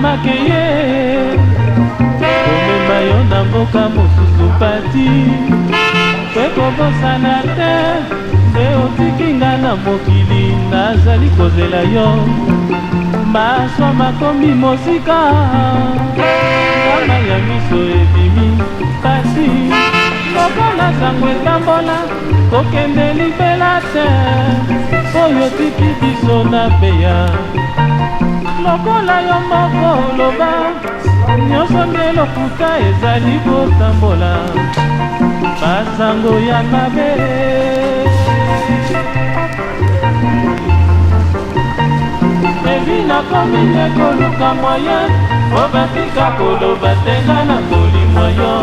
Makeye komema yo na mboka mosusu pati mpe kobosana te nde otikinga na mokili nazali kozela yo maswa makomi mosika ngama ya miso ebimi pasi lokola sango etambola kokende libela te oyo tiki biso na beya lokola yo moko loba nyonso nde lokuta ezali kotambola basango ya mabe evi nakomi nde koluka moye po batika koloba tenga na kolimwa yo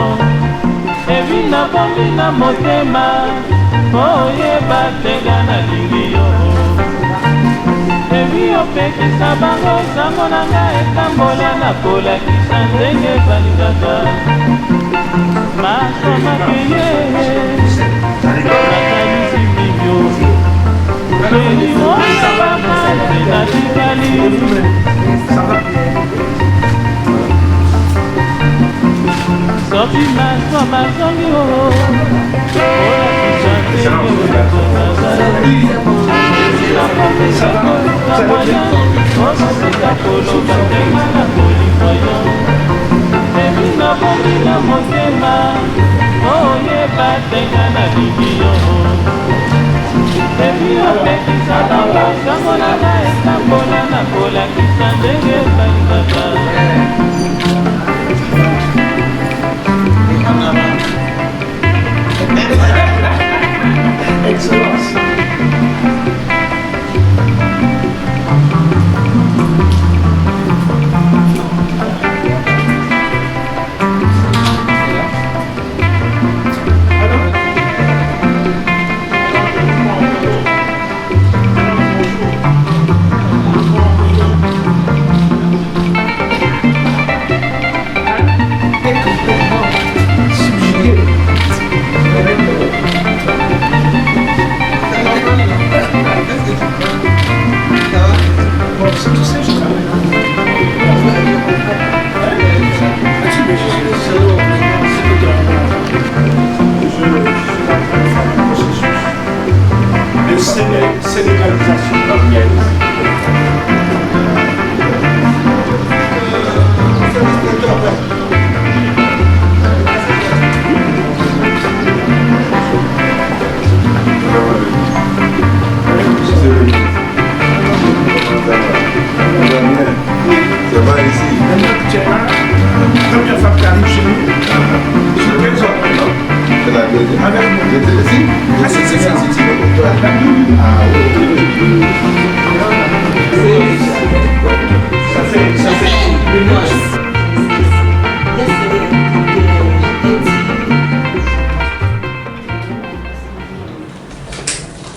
evi nabomi na motema po oyeba tenga nalingi yo evi opekisa bango sango na ngai etambola na kolakisa ndenge balingaka maso makeye nakanisi mbibio elimoya bakase na tikali soki maso mazongi olakisa ndenge nazali osika koloba tenga na kolimwa yo ebi nabomi na motema oyeba tenga na lingi yo ebi opekisa bango sango na nga etambola na kolakisa ndenge balingaka Excellence.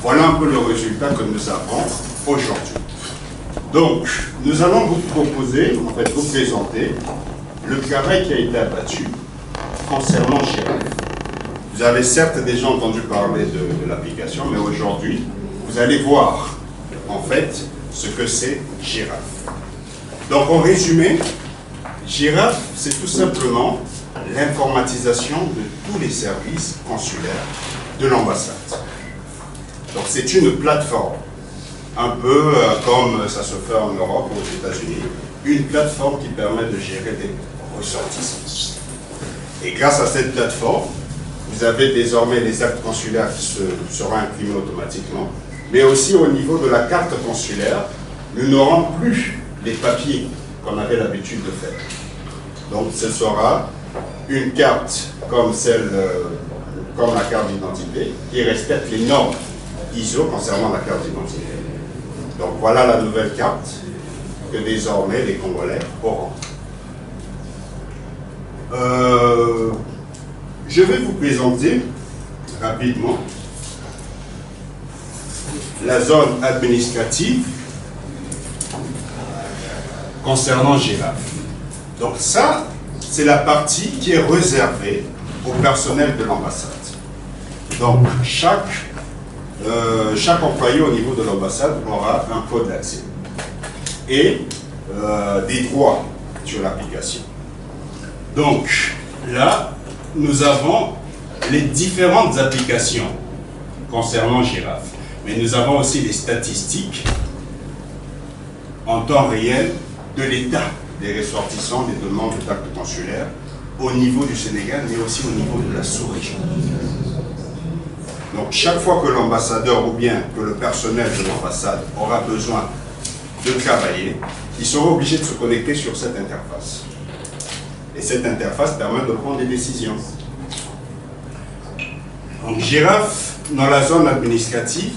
Voilà un peu le résultat que nous avons aujourd'hui. Donc, nous allons vous proposer, en fait vous présenter le travail qui a été abattu concernant Girafe. Vous avez certes déjà entendu parler de l'application, mais aujourd'hui, vous allez voir en fait ce que c'est Girafe. Donc en résumé, Girafe, c'est tout simplement l'informatisation de tous les services consulaires de l'ambassade. Donc c'est une plateforme, un peu comme ça se fait en Europe ou aux États-Unis, une plateforme qui permet de gérer des ressortissants. Et grâce à cette plateforme, vous avez désormais les actes consulaires qui seront imprimés automatiquement, mais aussi au niveau de la carte consulaire, nous n'aurons plus les papiers qu'on avait l'habitude de faire. Donc ce sera une carte comme comme la carte d'identité, qui respecte les normes ISO concernant la carte d'identité. Donc voilà la nouvelle carte que désormais les Congolais auront. Je vais vous présenter rapidement la zone administrative concernant Girafe. Donc ça, c'est la partie qui est réservée au personnel de l'ambassade. Donc, chaque employé au niveau de l'ambassade aura un code d'accès et des droits sur l'application. Donc, là, nous avons les différentes applications concernant Girafe. Mais nous avons aussi les statistiques en temps réel de l'état des ressortissants des demandes d'actes consulaires au niveau du Sénégal, mais aussi au niveau de la sous-région. Donc, chaque fois que l'ambassadeur ou bien que le personnel de l'ambassade aura besoin de travailler, ils seront obligés de se connecter sur cette interface. Et cette interface permet de prendre des décisions. Donc, Girafe, dans la zone administrative,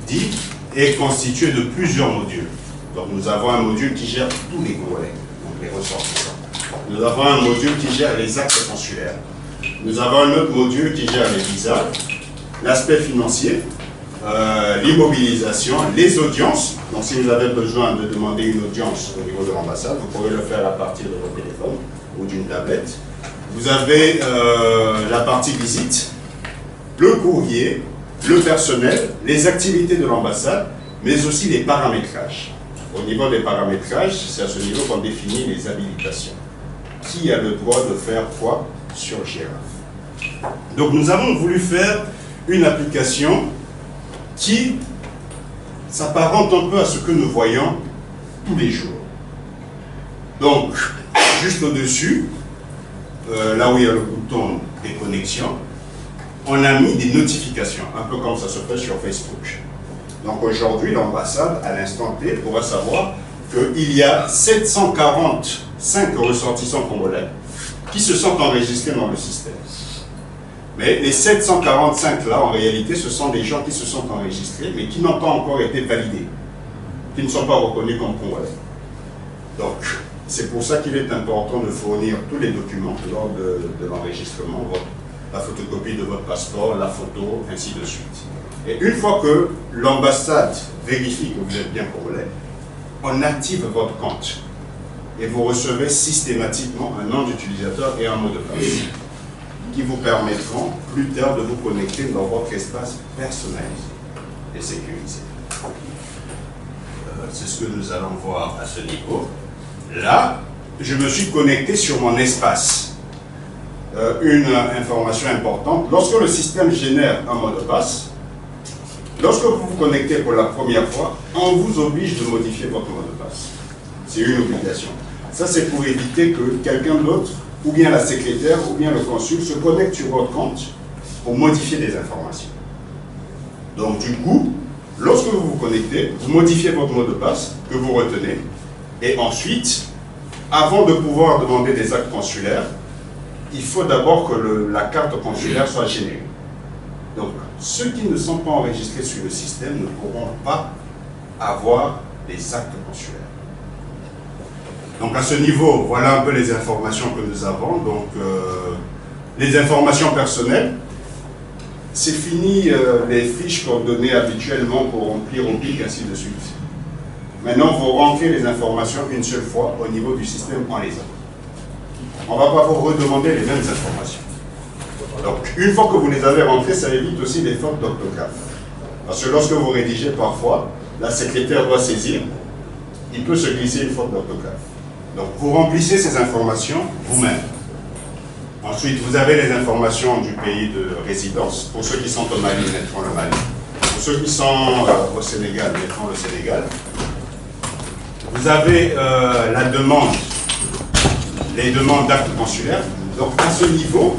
dit, est constitué de plusieurs modules. Donc, nous avons un module qui gère tous les collègues, donc les ressortissants. Nous avons un module qui gère les actes consulaires. Nous avons un autre module qui gère les visas, l'aspect financier, l'immobilisation, les audiences. Donc, si vous avez besoin de demander une audience au niveau de l'ambassade, vous pourrez le faire à partir de votre téléphone ou d'une tablette. Vous avez la partie visite, le courrier, le personnel, les activités de l'ambassade, mais aussi les paramétrages. Au niveau des paramétrages, c'est à ce niveau qu'on définit les habilitations. Qui a le droit de faire quoi sur Girafe? Donc nous avons voulu faire une application qui s'apparente un peu à ce que nous voyons tous les jours. Donc, juste au-dessus, là où il y a le bouton des connexions, on a mis des notifications, un peu comme ça se fait sur Facebook. Donc aujourd'hui, l'ambassade, à l'instant T, pourra savoir qu'il y a 745 ressortissants congolais qui se sont enregistrés dans le système. Mais les 745 là, en réalité, ce sont des gens qui se sont enregistrés, mais qui n'ont pas encore été validés, qui ne sont pas reconnus comme congolais. Donc, c'est pour ça qu'il est important de fournir tous les documents lors de l'enregistrement, la photocopie de votre passeport, la photo, ainsi de suite. Et une fois que l'ambassade vérifie que vous êtes bien congolais, on active votre compte et vous recevez systématiquement un nom d'utilisateur et un mot de passe qui vous permettront plus tard de vous connecter dans votre espace personnalisé et sécurisé. C'est ce que nous allons voir à ce niveau. Là, je me suis connecté sur mon espace. Une information importante, lorsque le système génère un mot de passe, lorsque vous vous connectez pour la première fois, on vous oblige de modifier votre mot de passe. C'est une obligation. Ça, c'est pour éviter que quelqu'un d'autre, ou bien la secrétaire, ou bien le consul, se connecte sur votre compte pour modifier des informations. Donc, du coup, lorsque vous vous connectez, vous modifiez votre mot de passe que vous retenez, et ensuite, avant de pouvoir demander des actes consulaires, il faut d'abord que la carte consulaire soit générée. Donc, ceux qui ne sont pas enregistrés sur le système ne pourront pas avoir des actes consulaires. Donc, à ce niveau, voilà un peu les informations que nous avons. Donc, les informations personnelles, c'est fini les fiches qu'on donnait habituellement pour remplir au pic, ainsi de suite. Maintenant, vous rentrez les informations une seule fois au niveau du système en les a. On ne va pas vous redemander les mêmes informations. Donc, une fois que vous les avez rentrées, ça évite aussi les fautes d'orthographe. Parce que lorsque vous rédigez parfois, la secrétaire doit saisir, il peut se glisser une faute d'orthographe. Donc, vous remplissez ces informations vous-même. Ensuite, vous avez les informations du pays de résidence. Pour ceux qui sont au Mali, mettront le Mali. Pour ceux qui sont au Sénégal, mettront le Sénégal. Vous avez la demande, les demandes d'actes consulaires. Donc, à ce niveau,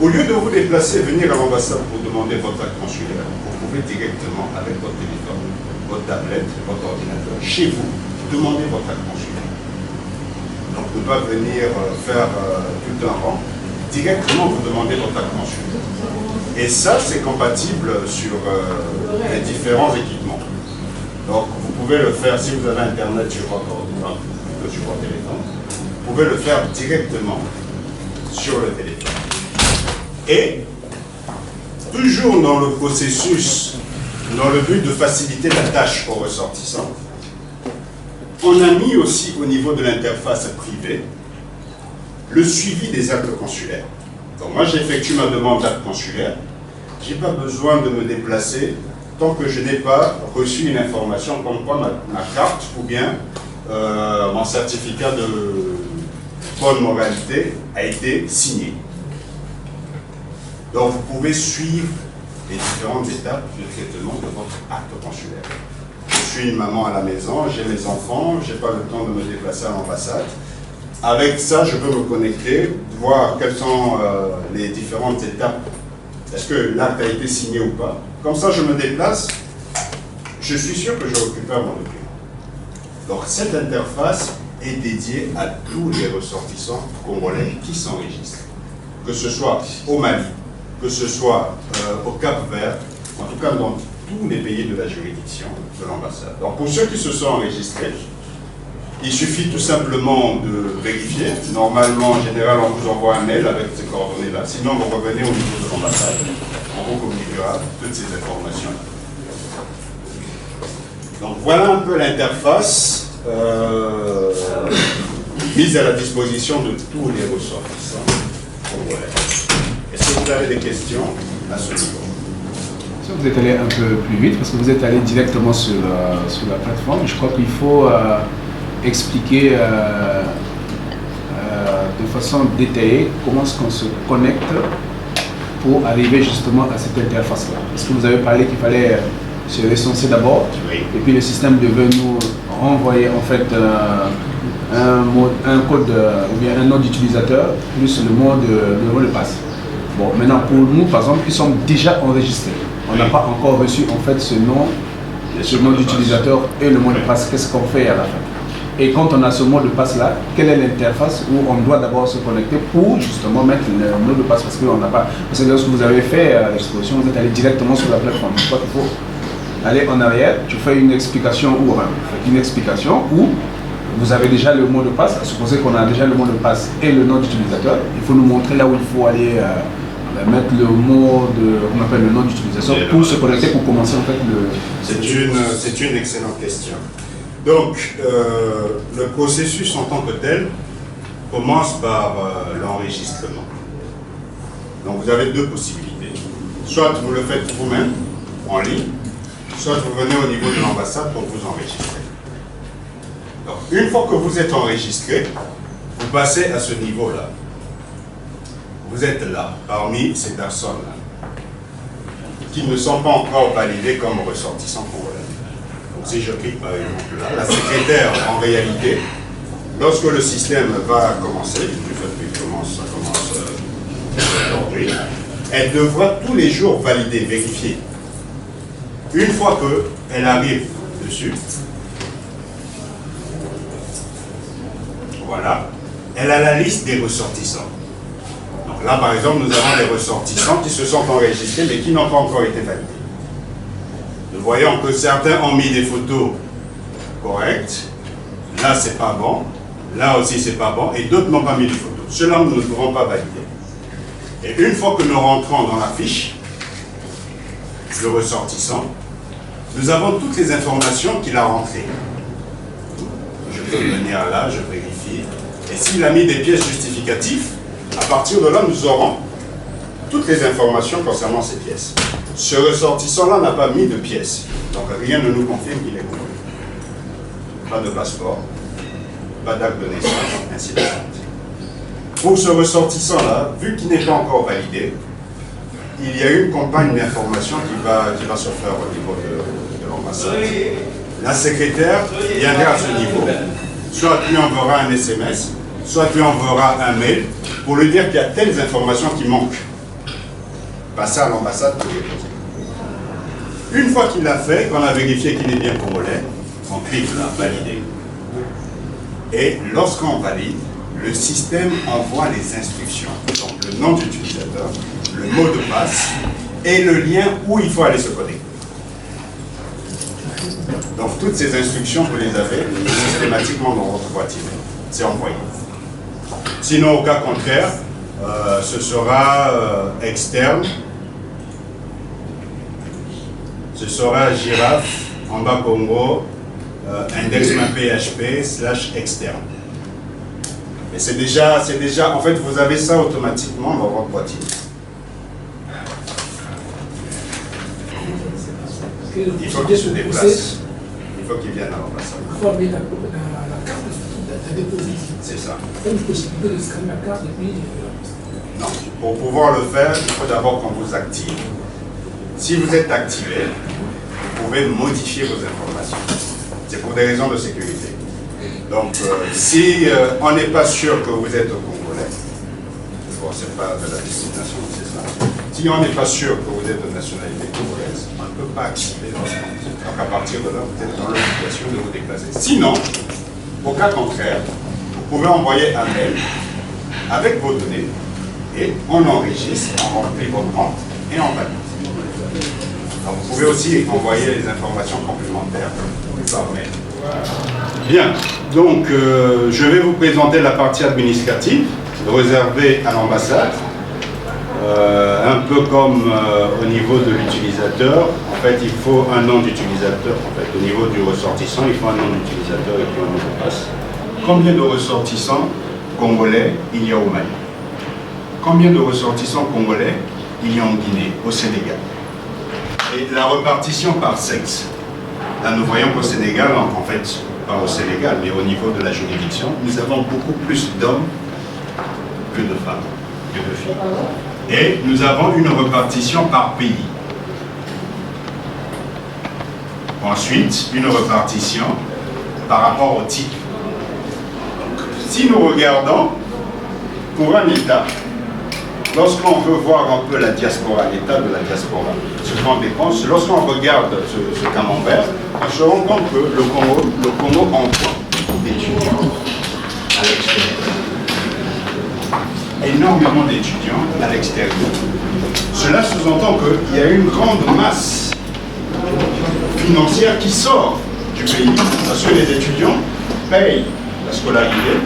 au lieu de vous déplacer et venir à l'ambassade pour demander votre acte consulaire, vous pouvez directement, avec votre téléphone, votre tablette, votre ordinateur, chez vous, demander votre acte consulaire. Donc, ne pas venir faire tout un rang. Directement, vous demandez votre acte consulaire. Et ça, c'est compatible sur les différents équipements. Donc, vous pouvez le faire si vous avez Internet sur votre ordinateur, sur votre téléphone. Vous pouvez le faire directement sur le téléphone. Et, toujours dans le processus, dans le but de faciliter la tâche aux ressortissants, on a mis aussi au niveau de l'interface privée le suivi des actes consulaires. Donc moi j'effectue ma demande d'acte consulaire je n'ai pas besoin de me déplacer tant que je n'ai pas reçu une information comme quoi ma carte ou bien mon certificat de bonne moralité a été signé. Donc vous pouvez suivre les différentes étapes du traitement de votre acte consulaire. Je suis une maman à la maison, j'ai mes enfants, je n'ai pas le temps de me déplacer à l'ambassade. Avec ça, je peux me connecter, voir quelles sont les différentes étapes. Est-ce que l'acte a été signé ou pas? Comme ça, je me déplace, je suis sûr que je récupère mon document. Donc cette interface est dédiée à tous les ressortissants congolais qui s'enregistrent. Que ce soit au Mali, que ce soit au Cap-Vert, en tout cas dans tous les pays de la juridiction de l'ambassade. Donc pour ceux qui se sont enregistrés, il suffit tout simplement de vérifier. Normalement, en général, on vous envoie un mail avec ces coordonnées-là. Sinon, vous revenez au niveau de l'ambassade. On vous communiquera toutes ces informations. Donc voilà un peu l'interface mise à la disposition de tous les ressortissants congolais. Est-ce que vous avez des questions à ce niveau? Vous êtes allé un peu plus vite parce que vous êtes allé directement sur la plateforme. Je crois qu'il faut expliquer de façon détaillée comment est-ce qu'on se connecte pour arriver justement à cette interface-là. Parce que vous avez parlé qu'il fallait se recenser d'abord, oui. Et puis le système devait nous renvoyer en fait un code ou bien un nom d'utilisateur plus le mot de passe. Bon, maintenant pour nous par exemple, ils sont déjà enregistrés. On n'a pas encore reçu en fait ce nom d'utilisateur et le mot de passe. Qu'est-ce qu'on fait à la fin? Et quand on a ce mot de passe là, quelle est l'interface où on doit d'abord se connecter pour justement mettre le mot de passe? Parce qu'on n'a pas. Parce que lorsque vous avez fait l'exposition, vous êtes allé directement sur la plateforme. Je crois qu'il faut aller en arrière, tu fais une explication ou vous avez déjà le mot de passe, à supposer qu'on a déjà le mot de passe et le nom d'utilisateur. Il faut nous montrer là où il faut aller mettre le mot qu'on appelle le nom d'utilisateur pour se connecter, pour commencer en fait le... C'est une excellente question. Donc, le processus en tant que tel commence par l'enregistrement. Donc, vous avez deux possibilités. Soit vous le faites vous-même, en ligne, soit vous venez au niveau de l'ambassade pour vous enregistrer. Donc, une fois que vous êtes enregistré, vous passez à ce niveau-là. Vous êtes là, parmi ces personnes-là, qui ne sont pas encore validées comme ressortissants congolais. Donc, si je clique par exemple là, la secrétaire, en réalité, lorsque le système va commencer, du fait qu'il commence, ça commence aujourd'hui, elle devra tous les jours valider, vérifier. Une fois qu'elle arrive dessus, voilà, elle a la liste des ressortissants. Donc là, par exemple, nous avons des ressortissants qui se sont enregistrés mais qui n'ont pas encore été validés. Nous voyons que certains ont mis des photos correctes. Là, c'est pas bon. Là aussi, c'est pas bon. Et d'autres n'ont pas mis de photos. Ceux-là, nous ne pourrons pas valider. Et une fois que nous rentrons dans la fiche, le ressortissant, nous avons toutes les informations qu'il a rentrées. Je peux venir là, je vérifie. Et s'il a mis des pièces justificatives, à partir de là, nous aurons toutes les informations concernant ces pièces. Ce ressortissant-là n'a pas mis de pièces. Donc rien ne nous confirme qu'il est congolais. Pas de passeport, pas d'acte de naissance, ainsi de suite. Pour ce ressortissant-là, vu qu'il n'est pas encore validé, il y a une campagne d'information qui va se faire au niveau de l'ambassade. La secrétaire viendra à ce niveau. Soit tu enverras un SMS, soit tu enverras un mail pour lui dire qu'il y a telles informations qui manquent. Passer à l'ambassade pour les poser. Une fois qu'il l'a fait, qu'on a vérifié qu'il est bien congolais, on clique là, valider. Et lorsqu'on valide, le système envoie les instructions. Donc le nom d'utilisateur, le mot de passe et le lien où il faut aller se connecter. Donc toutes ces instructions, vous les avez systématiquement dans votre boîte email. C'est envoyé. Sinon, au cas contraire, ce sera externe. Ce sera girafe, en bas Congo, index.php/externe. Et c'est déjà, en fait, vous avez ça automatiquement dans votre boîte email. Il faut qu'il se déplace. Il faut qu'il vienne à l'ambassade. Il faut amener la carte de dépôt. C'est ça. Il y a une possibilité de scanner la carte et puis... Non. Pour pouvoir le faire, il faut d'abord qu'on vous active. Si vous êtes activé, vous pouvez modifier vos informations. C'est pour des raisons de sécurité. Donc, si on n'est pas sûr que vous êtes Congolais, bon, c'est pas de la destination, c'est ça. Si on n'est pas sûr que vous êtes de nationalité congolaise, on ne peut pas activer votre compte. Donc, à partir de là, vous êtes dans l'obligation de vous déplacer. Sinon, au cas contraire, vous pouvez envoyer un mail avec vos données et on enregistre, on remplit votre compte et on valide. Donc, vous pouvez aussi envoyer les informations complémentaires par mail. Bien, donc je vais vous présenter la partie administrative réservée à l'ambassade. Un peu comme au niveau de l'utilisateur, en fait il faut un nom d'utilisateur. En fait, au niveau du ressortissant, il faut un nom d'utilisateur et puis un mot de passe. Combien de ressortissants congolais il y a au Mali? Combien de ressortissants congolais il y a en Guinée, au Sénégal? Et la répartition par sexe. Là, nous voyons qu'au Sénégal, en fait, pas au Sénégal, mais au niveau de la juridiction, nous avons beaucoup plus d'hommes que de femmes, que de filles. Et nous avons une répartition par pays. Ensuite, une répartition par rapport au type. Donc, si nous regardons pour un État, lorsqu'on veut voir un peu la diaspora, l'état de la diaspora, ce qu'on dépense, lorsqu'on regarde ce camembert, on se rend compte que le Congo envoie d'étudiants à l'extérieur. Énormément d'étudiants à l'extérieur. Cela sous-entend qu'il y a une grande masse financière qui sort du pays, parce que les étudiants payent la scolarité,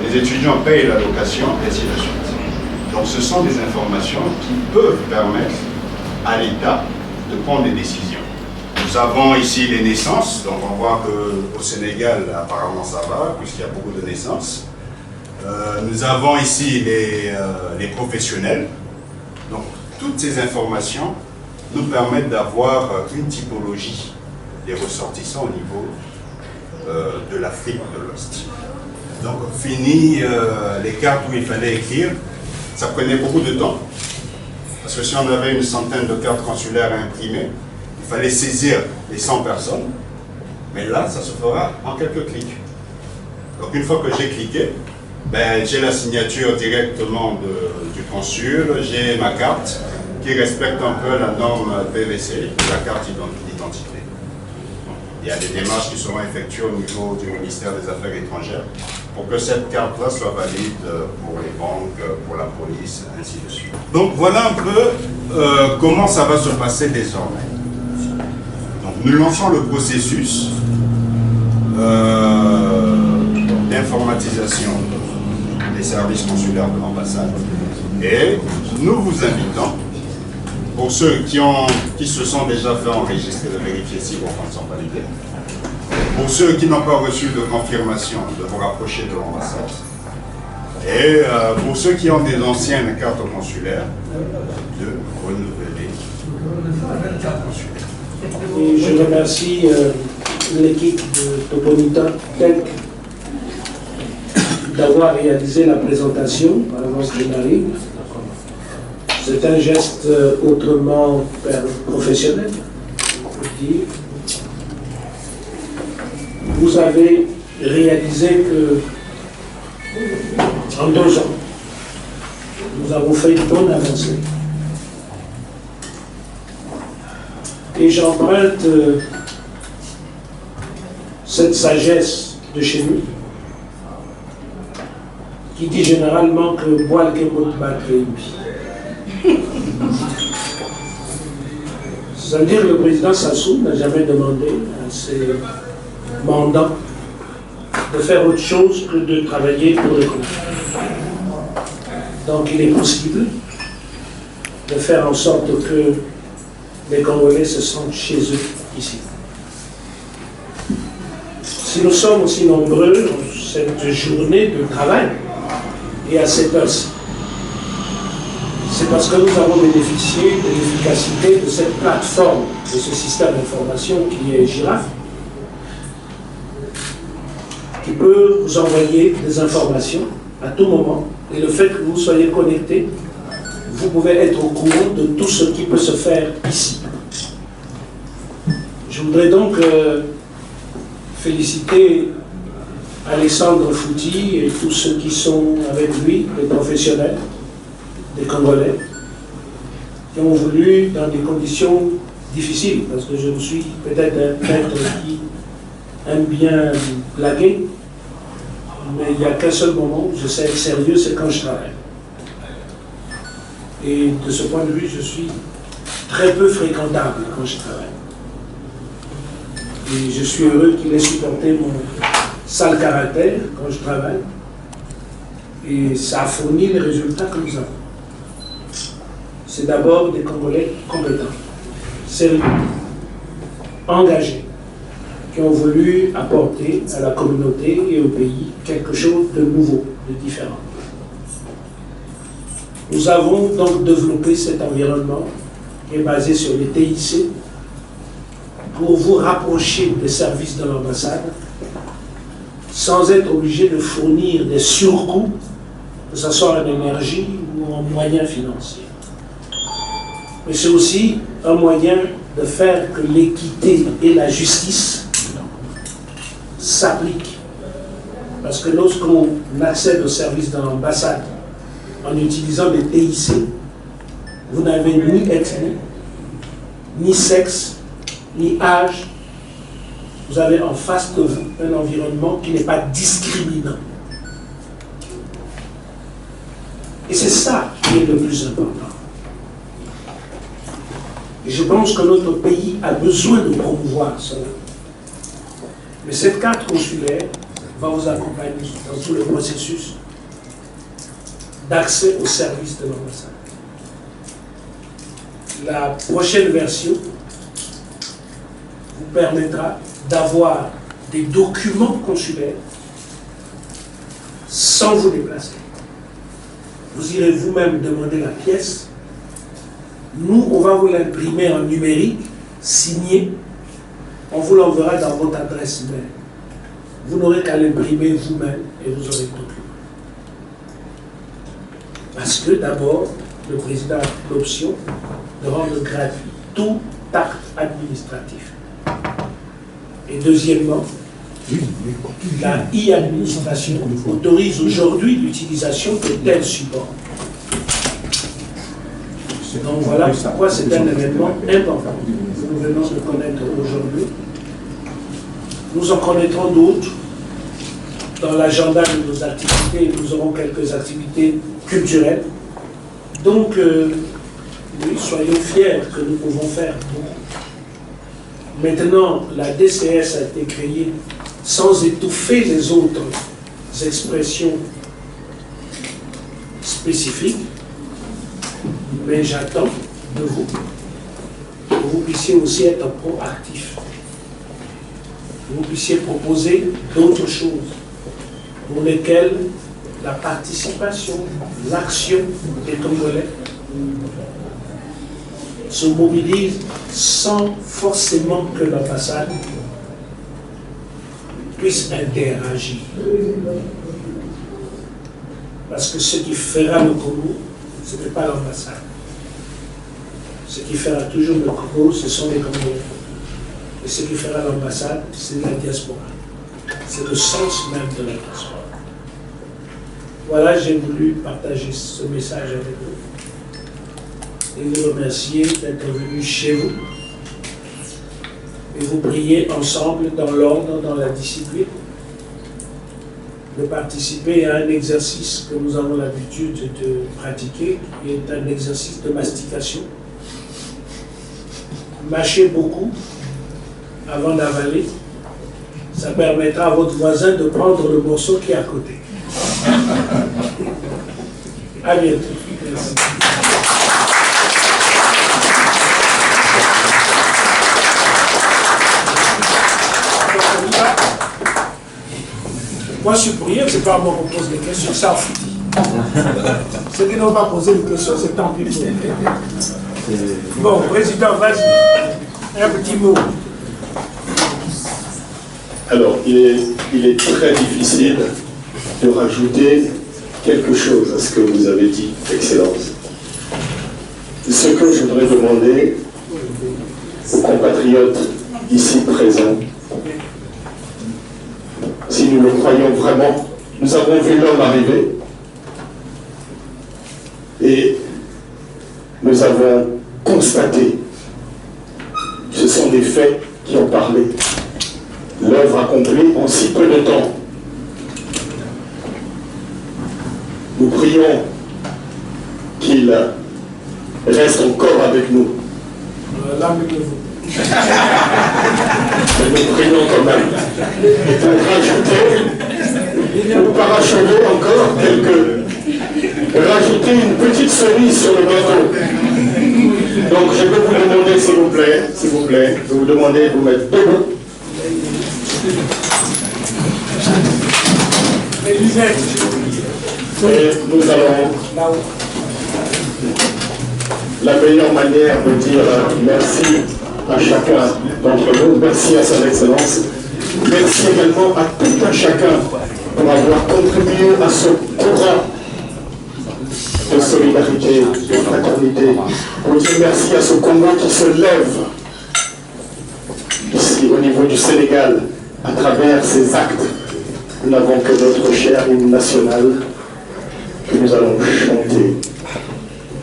les étudiants payent la location, et ainsi de suite. Donc ce sont des informations qui peuvent permettre à l'État de prendre des décisions. Nous avons ici les naissances, donc on voit qu'au Sénégal, apparemment ça va, puisqu'il y a beaucoup de naissances. Nous avons ici les professionnels. Donc toutes ces informations nous permettent d'avoir une typologie des ressortissants au niveau de l'Afrique de l'Ouest. Donc fini les cartes où il fallait écrire, ça prenait beaucoup de temps. Parce que si on avait une centaine de cartes consulaires à imprimer, il fallait saisir les 100 personnes. Mais là, ça se fera en quelques clics. Donc une fois que j'ai cliqué, ben, j'ai la signature directement du consul, j'ai ma carte qui respecte un peu la norme PVC, la carte d'identité. Il y a des démarches qui seront effectuées au niveau du ministère des Affaires étrangères pour que cette carte-là soit valide pour les banques, pour la police, ainsi de suite. Donc voilà un peu comment ça va se passer désormais. Donc nous lançons le processus d'informatisation des services consulaires de l'ambassade et nous vous invitons, pour ceux qui se sont déjà fait enregistrer, de vérifier si vos comptes sont validés. Pour ceux qui n'ont pas reçu de confirmation, de vous rapprocher de l'ambassade. Et pour ceux qui ont des anciennes cartes consulaires, de renouveler la carte consulaire. Et je remercie l'équipe de Tobonita Tech d'avoir réalisé la présentation à l'avance de Marie. C'est un geste autrement professionnel, on peut dire. Vous avez réalisé que en 2 ans, nous avons fait une bonne avancée. Et j'emprunte cette sagesse de chez nous, qui dit généralement que boire que votre batterie. Ça veut dire que le président Sassou n'a jamais demandé à ses mandants de faire autre chose que de travailler pour le Congo. Donc il est possible de faire en sorte que les Congolais se sentent chez eux ici. Si nous sommes aussi nombreux cette journée de travail et à cette heure-ci, c'est parce que nous avons bénéficié de l'efficacité de cette plateforme, de ce système d'information qui est Girafe, qui peut vous envoyer des informations à tout moment. Et le fait que vous soyez connecté, vous pouvez être au courant de tout ce qui peut se faire ici. Je voudrais donc féliciter Alexandre Fouti et tous ceux qui sont avec lui, les professionnels, des Congolais, qui ont voulu, dans des conditions difficiles, parce que je suis peut-être un maître qui aime bien blaguer, mais il n'y a qu'un seul moment où je sais être sérieux, c'est quand je travaille. Et de ce point de vue, je suis très peu fréquentable quand je travaille. Et je suis heureux qu'il ait supporté mon sale caractère quand je travaille. Et ça a fourni les résultats que nous avons. C'est d'abord des Congolais compétents, sérieux, engagés, qui ont voulu apporter à la communauté et au pays quelque chose de nouveau, de différent. Nous avons donc développé cet environnement qui est basé sur les TIC pour vous rapprocher des services de l'ambassade sans être obligé de fournir des surcoûts, que ce soit en énergie ou en moyens financiers. Mais c'est aussi un moyen de faire que l'équité et la justice s'appliquent. Parce que lorsqu'on accède aux services de l'ambassade en utilisant des TIC, vous n'avez ni ethnie, ni sexe, ni âge. Vous avez en face de vous un environnement qui n'est pas discriminant. Et c'est ça qui est le plus important. Et je pense que notre pays a besoin de promouvoir cela. Mais cette carte consulaire va vous accompagner dans tout le processus d'accès aux services de l'ambassade. La prochaine version vous permettra d'avoir des documents consulaires sans vous déplacer. Vous irez vous-même demander la pièce. Nous, on va vous l'imprimer en numérique, signé. On vous l'enverra dans votre adresse mail. Vous n'aurez qu'à l'imprimer vous-même et vous aurez le document. Parce que d'abord, le président a l'option de rendre gratuit tout acte administratif. Et deuxièmement, la e-administration autorise aujourd'hui l'utilisation de tels supports. Donc voilà pourquoi c'est un événement important que nous venons de connaître aujourd'hui. Nous en connaîtrons d'autres dans l'agenda de nos activités. Nous aurons quelques activités culturelles. Donc, oui, soyons fiers que nous pouvons faire beaucoup. Maintenant, la DCS a été créée sans étouffer les autres expressions spécifiques, mais j'attends de vous que vous puissiez aussi être proactifs, que vous puissiez proposer d'autres choses pour lesquelles la participation, l'action des Congolais se mobilise sans forcément que l'ambassade puisse interagir. Parce que ce qui fera le Congo, ce n'est pas l'ambassade. Ce qui fera toujours le Congo, ce sont les Congolais. Et ce qui fera l'ambassade, c'est la diaspora. C'est le sens même de la diaspora. Voilà, j'ai voulu partager ce message avec vous. Et vous remercier d'être venu chez vous. Et vous prier ensemble dans l'ordre, dans la discipline, de participer à un exercice que nous avons l'habitude de pratiquer, qui est un exercice de mastication. Mâchez beaucoup avant d'avaler. Ça permettra à votre voisin de prendre le morceau qui est à côté. À bientôt. Merci. Moi, je suis prière, c'est pas à moi qu'on pose des questions, ça en fout. Ceux qui n'ont pas posé de questions, c'est tant pis pour eux. Bon, Président, vas-y. Un petit mot. Alors, il est très difficile de rajouter quelque chose à ce que vous avez dit, Excellence. Ce que je voudrais demander aux compatriotes ici présents, si nous le croyons vraiment, nous avons vu l'homme arriver et nous avons constaté, ce sont des faits qui ont parlé, l'œuvre accomplie en si peu de temps. Nous prions qu'il reste encore avec nous. Mais nous prions quand même. Et pour rajouter, pour parachever encore rajouter une petite cerise sur le gâteau. Donc je vais vous demander, s'il vous plaît, je vais vous demander de vous mettre debout. Et nous allons, la meilleure manière de dire merci à chacun d'entre nous, merci à son Excellence, merci également à tout un chacun pour avoir contribué à ce courant de solidarité, de fraternité. Pour dire merci à ce Congo qui se lève ici au niveau du Sénégal à travers ces actes. Nous n'avons que notre cher hymne national que nous allons chanter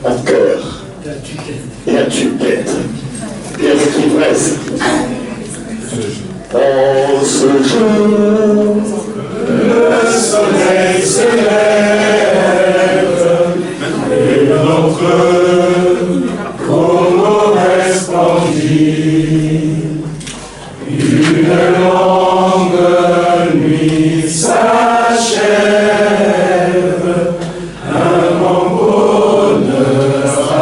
en chœur et à tue-tête et avec ivresse. En ce jour, le soleil se lève et notre Congo resplendit. Une longue nuit s'achève, un grand bonheur a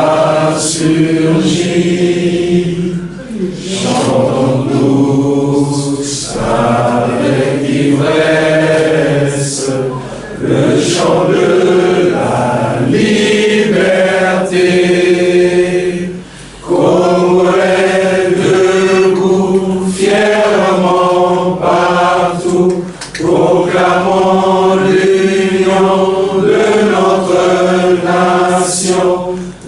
surgi. Chantons tous avec ivresse le chant de la liberté. Congolais debout fièrement partout, proclamons l'union de notre nation,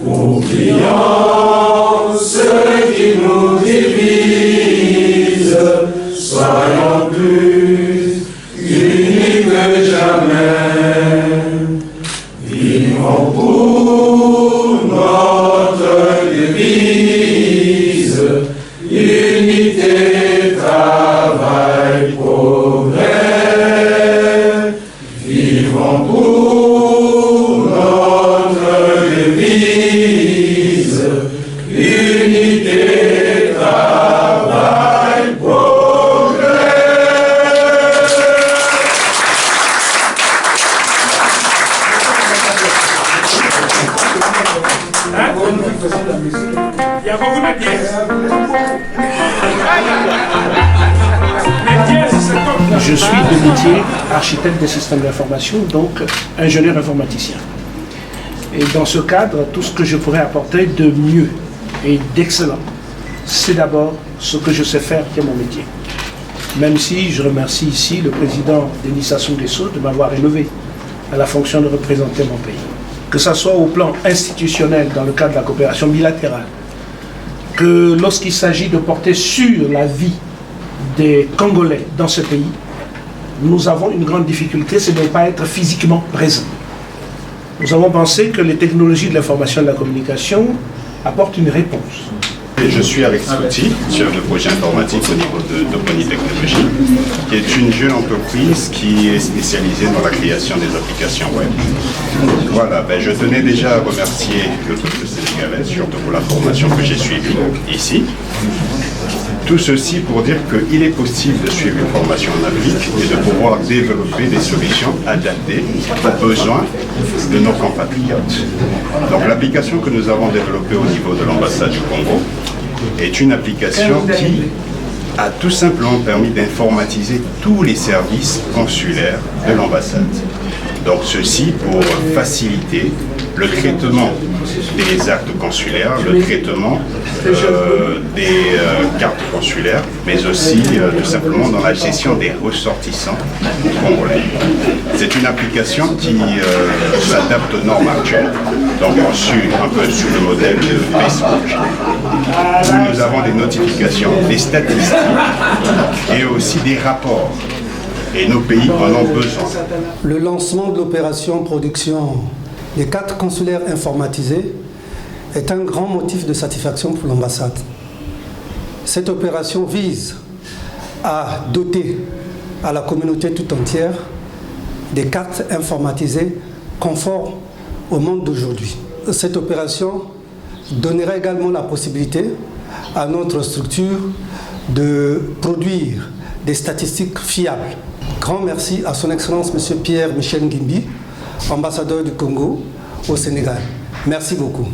oubliant ce qui nous divise, soyons plus unis que jamais. Vivons pour notre devise, unité, travail, progrès. Vivons pour notre devise, unité, travail, progrès. Il y a beaucoup de pièces. Je suis de métier architecte des systèmes d'information, donc ingénieur informaticien. Et dans ce cadre, tout ce que je pourrais apporter de mieux et d'excellent, c'est d'abord ce que je sais faire, qui est mon métier. Même si je remercie ici le président Denis Sassou Nguesso de m'avoir élevé à la fonction de représenter mon pays. Que ce soit au plan institutionnel, dans le cadre de la coopération bilatérale, que lorsqu'il s'agit de porter sur la vie des Congolais dans ce pays, nous avons une grande difficulté, c'est de ne pas être physiquement présent. Nous avons pensé que les technologies de l'information et de la communication apportent une réponse. Et je suis Alex Souti, chef de projet informatique au niveau de Dopony Technologies, qui est une jeune entreprise qui est spécialisée dans la création des applications web. Voilà, je tenais déjà à remercier le peuple sénégalais, surtout pour la formation que j'ai suivie ici. Tout ceci pour dire qu'il est possible de suivre une formation en Afrique et de pouvoir développer des solutions adaptées aux besoins de nos compatriotes. Donc l'application que nous avons développée au niveau de l'ambassade du Congo est une application qui a tout simplement permis d'informatiser tous les services consulaires de l'ambassade. Donc ceci pour faciliter le traitement des actes consulaires, le traitement des cartes consulaires, mais aussi tout simplement dans la gestion des ressortissants congolais. C'est une application qui s'adapte aux normes actuelles, donc conçue un peu sous le modèle de Facebook, où nous avons des notifications, des statistiques et aussi des rapports. Et nos pays en ont besoin. Le lancement de l'opération production des cartes consulaires informatisées est un grand motif de satisfaction pour l'ambassade. Cette opération vise à doter à la communauté tout entière des cartes informatisées conformes au monde d'aujourd'hui. Cette opération donnera également la possibilité à notre structure de produire des statistiques fiables. Grand merci à son Excellence M. Pierre-Michel Ngimbi, ambassadeur du Congo au Sénégal. Merci beaucoup.